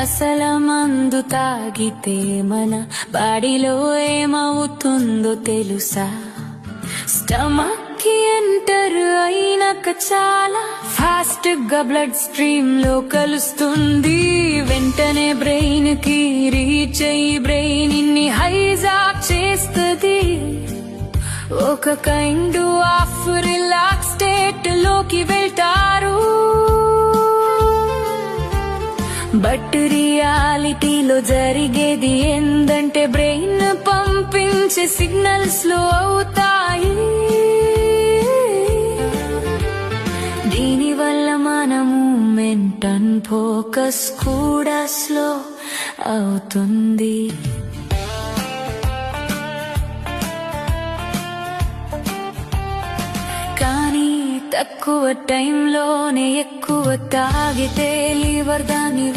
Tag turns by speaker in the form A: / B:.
A: అసలు మందు తాగితే మన బాడీలో ఏమవుతుందో తెలుసా? స్టమక్ కి ఎంటర్ అయినాక చాలా ఫాస్ట్ గా బ్లడ్ స్ట్రీమ్ లో కలుస్తుంది. వెంటనే బ్రెయిన్ కి రీచ్ అయ్యి బ్రెయిన్ ని హైజాక్ చేస్తుంది. ఒక కైండ్ ఆఫ్ రిలాక్స్ స్టేట్ లోకి వెళ్తారు. బట్ రియాలిటీలో జరిగేది ఏందంటే బ్రెయిన్ పంపించే సిగ్నల్స్ స్లో అవుతాయి. దీనివల్ల మన మూమెంట్ అండ్ ఫోకస్ కూడా స్లో అవుతుంది. కానీ తక్కువ టైంలోనే ఎక్కువ తాగితే లివర్ దాని